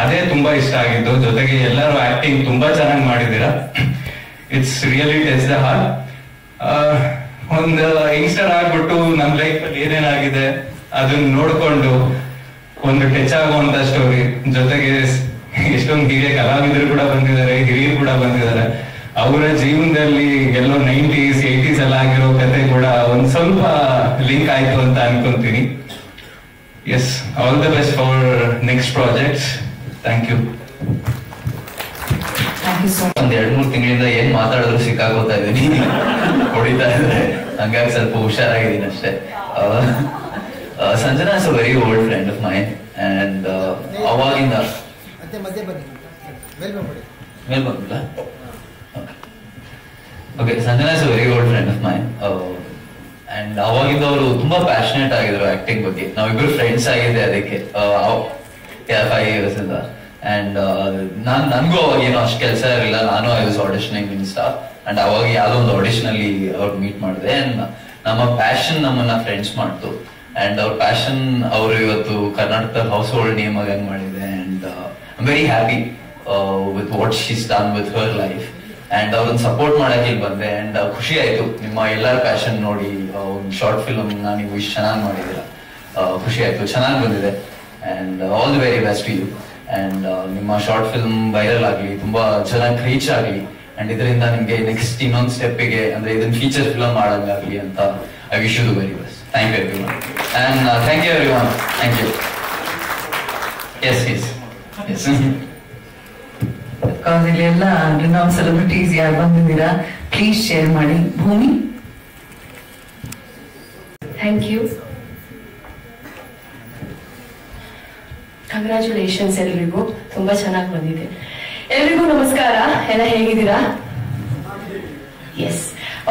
ಅದೇ ತುಂಬಾ ಇಷ್ಟ ಆಗಿದ್ದು. ಜೊತೆಗೆ ಎಲ್ಲರೂ ಆಕ್ಟಿಂಗ್ ತುಂಬಾ ಚೆನ್ನಾಗಿ ಮಾಡಿದೀರಾ. It's really touch the heart. ಒಂದು ಯಂಗ್ಸ್ಟರ್ ಆಗ್ಬಿಟ್ಟು ನಮ್ ಲೈಫ್ ಅಲ್ಲಿ ಏನೇನಾಗಿದೆ ಅದನ್ನ ನೋಡ್ಕೊಂಡು ಒಂದು ಟಚ್ ಆಗುವಂತ ಸ್ಟೋರಿ. ಜೊತೆಗೆ ಎಷ್ಟೊಂದು ಹಿರಿಯ ಕಲಾವಿದರು ಕೂಡ ಬಂದಿದ್ದಾರೆ, ಹಿರಿಯರು ಕೂಡ ಬಂದಿದ್ದಾರೆ. ಅವರ ಜೀವನದಲ್ಲಿ ಎಲ್ಲೋ 90s 80s ಎಲ್ಲ ಆಗಿರೋ ಕತೆ ಕೂಡ ಒಂದ್ ಸ್ವಲ್ಪ ಲಿಂಕ್ ಆಯ್ತು ಅಂತ ಅನ್ಕೊಂತೀನಿ. Yes, all the best for next projects. Thank you. ಒಂದ್ 2-3 ತಿಂಗಳಿಂದ ಏನ್ ಮಾತಾಡಿದ್ರು ಸಿಕ್ಕಾಗೋತಾ ಇದೀನಿ, ಹೊಡಿತಾ ಇದ್ರೆ, ಹಂಗಾಗಿ ಸ್ವಲ್ಪ ಹುಷಾರಾಗಿದ್ದೀನಿ ಅಷ್ಟೇ. Sanjana is a very old friend of main and ಅವಾಗಿಂದ ಮೇಲ್ ಬಂದಿಲ್ಲ. Okay, Sanjana is a very old friend of main and ಅವಾಗಿಂದ ಅವರು ತುಂಬಾ ಪ್ಯಾಷನೇಟ್ ಆಗಿದ್ರು ಆಕ್ಟಿಂಗ್ ಬಗ್ಗೆ. ನಾವಿಬ್ರು ಫ್ರೆಂಡ್ಸ್ ಆಗಿದ್ದೆ ಅದಕ್ಕೆ 5 years ಇಂದ. ಅಂಡ್ ನನ್ಗೂ ಅವಾಗ ಏನೋ ಅಷ್ಟು ಕೆಲಸ ಇರಲಿಲ್ಲ. ನಾನು I was auditioning in staff and ಅವಾಗ ಯಾವ್ದೋ ಒಂದು ಆಡಿಷನ್ ಅಲ್ಲಿ ಅವ್ರು ಮೀಟ್ ಮಾಡಿದೆ. ಅಂಡ್ ನಮ್ಮ ಪ್ಯಾಷನ್ ನಮ್ಮನ್ನ ಫ್ರೆಂಡ್ಸ್ ಮಾಡ್ತು. ಅಂಡ್ ಅವ್ರ ಪ್ಯಾಷನ್ ಅವರು ಇವತ್ತು ಕರ್ನಾಟಕದ ಹೌಸ್ ಹೋಲ್ಡ್ ನೇಮ್ ಆಗಿ ಮಾಡಿದೆ. And I very happy with what she's done with her life. And ಅವ್ರನ್ನ ಸಪೋರ್ಟ್ ಮಾಡಕ್ಕೆ ಇಲ್ಲಿ ಬಂದೆ. ಅಂಡ್ ಖುಷಿ ಆಯ್ತು ನಿಮ್ಮ ಎಲ್ಲರ ಪ್ಯಾಷನ್ ನೋಡಿ. ಒಂದು ಶಾರ್ಟ್ ಫಿಲ್ಮ್ ನೀವು ಇಷ್ಟು ಚೆನ್ನಾಗಿ ಮಾಡಿದ್ದೀರಾ, ಖುಷಿ ಆಯ್ತು, ಚೆನ್ನಾಗಿ ಬಂದಿದೆ. And all the very best to you. And ನಿಮ್ಮ ಶಾರ್ಟ್ ಫಿಲ್ಮ್ ವೈರಲ್ ಆಗಲಿ, ತುಂಬಾ ಚೆನ್ನಾಗಿ ರೀಚ್ ಆಗಲಿ. ಅಂಡ್ ಇದರಿಂದ ನಿಮ್ಗೆ ನೆಕ್ಸ್ಟ್ ಇನ್ನೊಂದು ಸ್ಟೆಪ್ಗೆ ಅಂದ್ರೆ ಇದನ್ನ ಫೀಚರ್ ಫಿಲ್ಮ್ ಮಾಡೋಂಗಾಗ್ಲಿ ಅಂತ I wish you the very best. Thank you everyone. And thank you everyone. Thank you. Yes yes yes. ಇಲ್ಲೆಲ್ಲ ನಾವು ಸೆಲೆಬ್ರಿಟೀಸ್ ಯಾರು ಬಂದಿದ್ದೀರಾ ಪ್ಲೀಸ್ ಶೇರ್ ಮಾಡಿ. ಭೂಮಿ. Thank you. ಕಂಗ್ರ್ಯಾಚುಲೇಷನ್ಸ್ ಎಲ್ರಿಗೂ, ತುಂಬಾ ಚೆನ್ನಾಗಿ ಬಂದಿದೆ. ಎಲ್ರಿಗೂ ನಮಸ್ಕಾರ. ಎಲ್ಲ ಹೇಗಿದ್ದೀರಾ? Yes,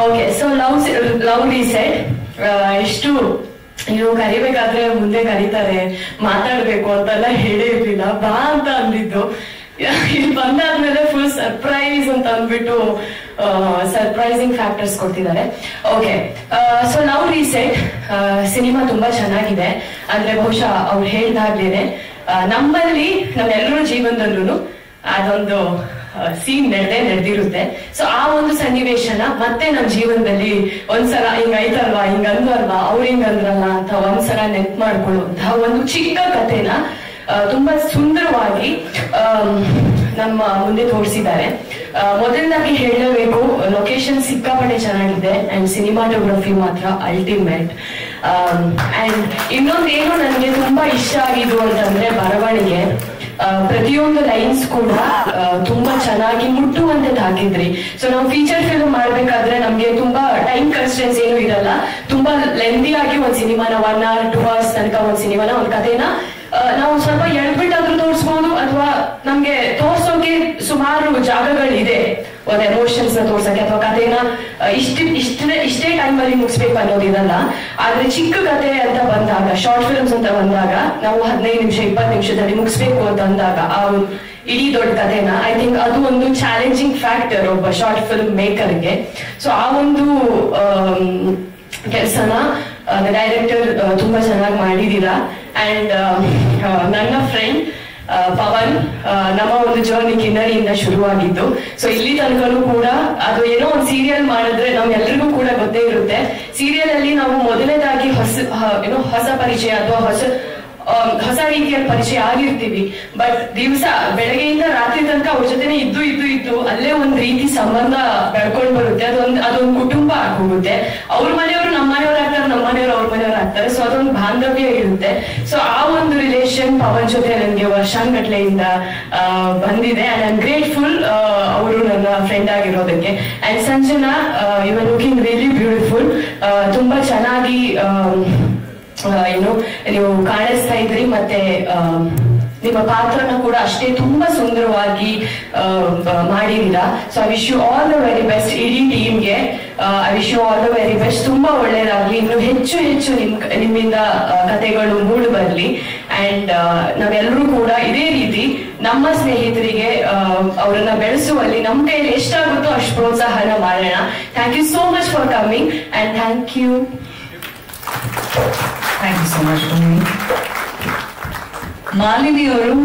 okay. So love reset ಎಷ್ಟು ಕರಿಬೇಕಾದ್ರೆ ಮುಂದೆ ಕರೀತಾರೆ, ಮಾತಾಡ್ಬೇಕು ಅಂತೆಲ್ಲ ಹೇಳೇ ಇರ್ಲಿಲ್ಲ. ಬಾ ಅಂತ ಅಂದಿದ್ದು, ಇಲ್ಲಿ ಬಂದಾದ್ಮೇಲೆ ಫುಲ್ ಸರ್ಪ್ರೈಸ್ ಅಂತ ಅಂದ್ಬಿಟ್ಟು ಸರ್ಪ್ರೈಸಿಂಗ್ ಫ್ಯಾಕ್ಟರ್ಸ್ ಕೊಡ್ತಿದ್ದಾರೆ. Okay, so love reset cinema ತುಂಬಾ ಚೆನ್ನಾಗಿದೆ. ಅಂದ್ರೆ ಬಹುಶಃ ಅವ್ರು ಹೇಳ್ದಾಗ್ಲೇನೆ ನಮ್ಮಲ್ಲಿ ನಮ್ಮೆಲ್ಲರ ಜೀವನದಲ್ಲೂ ಅದೊಂದು ಸೀನ್ ನಡೆದಿರುತ್ತೆ. ಸೊ ಆ ಒಂದು ಸನ್ನಿವೇಶನ ಮತ್ತೆ ನಮ್ಮ ಜೀವನದಲ್ಲಿ ಒಂದ್ಸಲ ಹಿಂಗೈತಲ್ವಾ, ಹಿಂಗಂದ್ವಲ್ವಾ, ಅವ್ರು ಹಿಂಗಂದ್ರಲ್ಲ ಅಂತ ಒಂದ್ಸಲ ನೆನ್ಪು ಮಾಡ್ಕೊಳ್ಳುವಂತಹ ಒಂದು ಚಿಕ್ಕ ಕಥೆನ ತುಂಬಾ ಸುಂದರವಾಗಿ ನಮ್ಮ ಮುಂದೆ ತೋರಿಸಿದ್ದಾರೆ. ಮೊದಲನಾಗಿ ಹೇಳಬೇಕು, ಲೊಕೇಶನ್ ಸಿಕ್ಕಾಪಟ್ಟೆ ಚೆನ್ನಾಗಿದೆ ಅಂಡ್ ಸಿನಿಮಾಟೋಗ್ರಫಿ ಮಾತ್ರ ಅಲ್ಟಿಮೇಟ್. ಅಂಡ್ ಇನ್ನೊಂದೇನು ನನಗೆ ತುಂಬಾ ಇಷ್ಟ ಆಗಿದ್ದು ಅಂತಂದ್ರೆ ಬರವಣಿಗೆ. ಪ್ರತಿಯೊಂದು ಲೈನ್ಸ್ ಕೂಡ ತುಂಬಾ ಚೆನ್ನಾಗಿ ಮುಟ್ಟುವಂತೆ ಹಾಕಿದ್ರಿ. ಸೊ ನಾವು ಫೀಚರ್ ಫಿಲ್ಮ್ ಮಾಡ್ಬೇಕಾದ್ರೆ ನಮ್ಗೆ ತುಂಬಾ ಟೈಮ್ ಕನ್ಸ್ಟೆನ್ಸ್ ಏನು ಇರಲ್ಲ. ತುಂಬಾ ಲೆಂದಿ ಆಗಿ ಒಂದ್ ಸಿನಿಮಾನ 1 hour 2 hours ತನಕ ಒಂದ್ ಸಿನಿಮಾನ ಒಂದ್ ಕಥೆನ ನಾವು ಸ್ವಲ್ಪ ಎಳ್ಬಿಟ್ಟಾದ್ರೂ ತೋರಿಸ್ಬೋದು, ಅಥವಾ ನಮ್ಗೆ ತೋರ್ಸೋಕೆ ಸುಮಾರು ಜಾಗಗಳಿದೆ ಒಂದ್ ಎಮೋಷನ್ಸ್ ನ ತೋರ್ಸಕ್ಕೆ, ಅಥವಾ ಕಥೆನ ಇಷ್ಟೇ ಟೈಮ್ ಅಲ್ಲಿ ಮುಗಿಸ್ಬೇಕು ಅನ್ನೋದಿರಲ್ಲ. ಆದ್ರೆ ಚಿಕ್ಕ ಕಥೆ ಅಂತ ಬಂದಾಗ, ಶಾರ್ಟ್ ಫಿಲ್ಮ್ಸ್ ಅಂತ ಬಂದಾಗ, ನಾವು 15 ನಿಮಿಷ 20 ನಿಮಿಷದಲ್ಲಿ ಮುಗಿಸ್ಬೇಕು ಅಂತ ಅಂದಾಗ ಆ ಇಡೀ ದೊಡ್ಡ ಕಥೆನ, ಐ ಥಿಂಕ್ ಅದು ಒಂದು ಚಾಲೆಂಜಿಂಗ್ ಫ್ಯಾಕ್ಟರ್ ಒಬ್ಬ ಶಾರ್ಟ್ ಫಿಲ್ಮ್ ಮೇಕರ್ಗೆ. ಸೊ ಆ ಒಂದು ಕೆಲಸನ ಡೈರೆಕ್ಟರ್ ತುಂಬಾ ಚೆನ್ನಾಗಿ ಮಾಡಿದೀರಾ. ಅಂಡ್ ನನ್ನ ಫ್ರೆಂಡ್ ಪವನ್, ನಮ್ಮ ಒಂದು ಜರ್ನಿ ಕಿನ್ನರಿಯಿಂದ ಶುರುವಾಗಿದ್ದು. ಸೊ ಇಲ್ಲಿ ತನಕನೂ ಕೂಡ ಅದು ಏನೋ ಒಂದು ಸೀರಿಯಲ್ ಮಾಡಿದ್ರೆ ನಮ್ಗೆಲ್ರಿಗೂ ಕೂಡ ಗೊತ್ತೇ ಇರುತ್ತೆ. ಸೀರಿಯಲ್ ಅಲ್ಲಿ ನಾವು ಮೊದಲನೇದಾಗಿ ಹೊಸ ಪರಿಚಯ ಅಥವಾ ಹೊಸ ರೀತಿಯ ಪರಿಚಯ ಆಗಿರ್ತೀವಿ. ಬಟ್ ದಿವಸ ಬೆಳಗ್ಗೆಯಿಂದ ರಾತ್ರಿ ತನಕ ಅವ್ರ ಜೊತೆನೆ ಇದ್ದು ಅಲ್ಲೇ ಒಂದ್ ರೀತಿ ಸಂಬಂಧ ಬೆಳ್ಕೊಂಡ್ ಬರುತ್ತೆ. ಅದೊಂದು ಕುಟುಂಬ ಆಗೋಗುತ್ತೆ. ಅವ್ರ ಮನೆಯವರು ನಮ್ಮ ಮನೆಯವ್ರು ಆಗ್ತಾರೆ, ನಮ್ಮ ಮನೆಯವರು ಅವ್ರ ಮನೆಯವ್ರು ಆಗ್ತಾರೆ. ಸೊ ಅದೊಂದು ಬಾಂಧವ್ಯ ಇರುತ್ತೆ. ಸೊ ಆ ಒಂದು ರಿಲೇಷನ್ ಪವನ್ ಜೊತೆ ನನಗೆ ವರ್ಷಾನ್ಗಟ್ಲೆಯಿಂದ ಬಂದಿದೆ. ಅಂಡ್ ಐ ಆಮ್ ಗ್ರೇಟ್ಫುಲ್ ಅವರು ನನ್ನ ಫ್ರೆಂಡ್ ಆಗಿರೋದಕ್ಕೆ. And Sanjana, you are looking really beautiful. ತುಂಬಾ ಚೆನ್ನಾಗಿ ನೀವು ಕಾಣಿಸ್ತಾ ಇದ್ರಿ. ಮತ್ತೆ ನಿಮ್ಮ ಪಾತ್ರನ ಕೂಡ ಅಷ್ಟೇ ತುಂಬಾ ಸುಂದರವಾಗಿ ಮಾಡಿದೀರಾ. So I wish you all the very best. ಇಡೀ ಟೀಮ್ಗೆ I wish you all the very best. ತುಂಬಾ ಒಳ್ಳೇದಾಗ್ಲಿ. ಇನ್ನು ಹೆಚ್ಚು ನಿಮ್ಮಿಂದ ಕಥೆಗಳು ಮೂಡಿ ಬರ್ಲಿ. ಅಂಡ್ ನಾವೆಲ್ಲರೂ ಕೂಡ ಇದೇ ರೀತಿ ನಮ್ಮ ಸ್ನೇಹಿತರಿಗೆ ಅವರನ್ನ ಬೆಳೆಸುವಲ್ಲಿ ನಮ್ಮ ಕೈಯಲ್ಲಿ ಎಷ್ಟಾಗುತ್ತೋ ಅಷ್ಟು ಪ್ರೋತ್ಸಾಹನ ಮಾಡೋಣ. Thank you so much for coming and thank you. Thank you so much. Malini ಅವರು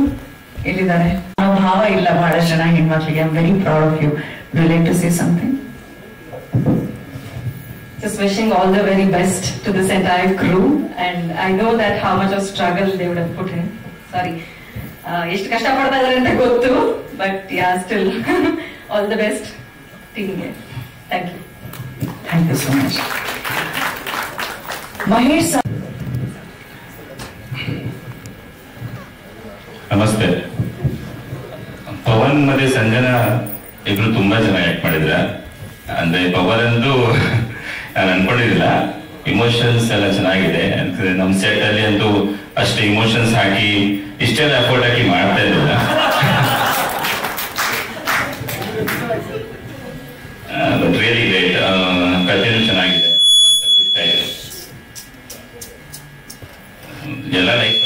ಎಲ್ಲಿದ್ದಾರೆ? ನಾವು ಭಾವ ಇಲ್ಲ ಬಹಳಷ್ಟು ಜನ ಹೆಣ್ಮಕ್ಳಿಗೆ. I am very proud of you. Do like to say something? Just wishing all the very best to this entire crew, and I know that how much of struggle they would have put in. Sorry, ಎಷ್ಟು ಕಷ್ಟ ಪಡ್ತಾ ಇದ್ದಾರೆ ಅಂತ ಗೊತ್ತು, but yeah, still all the best team. Thank you. Thank you so much. Mahesh, ನಮಸ್ತೆ. ಪವನ್ ಮತ್ತೆ ಸಂಜನಾ ಇಬ್ರು ತುಂಬಾ ಚೆನ್ನಾಗಿ ಆಕ್ಟ್ ಮಾಡಿದ್ರ. ಅಂದ್ರೆ ಪವನ್ ಅಂದು ನಾನು ಅನ್ಕೊಂಡಿದ್ದಿಲ್ಲ, ಇಮೋಷನ್ಸ್ ಎಲ್ಲ ಚೆನ್ನಾಗಿದೆ. ನಮ್ಮ ಸೆಟ್ ಅಲ್ಲಿ ಅಂತೂ ಅಷ್ಟು ಇಮೋಷನ್ಸ್ ಹಾಕಿ ಇಷ್ಟೆಲ್ಲ ಎಫರ್ಟ್ ಹಾಕಿ ಮಾಡ್ತಾ ಇರಲಿಲ್ಲ. But really great. ಕಥೆನೂ ಚೆನ್ನಾಗಿದೆ, ಇಷ್ಟ ಇದೆ. ಎಲ್ಲ ಲೈಫ್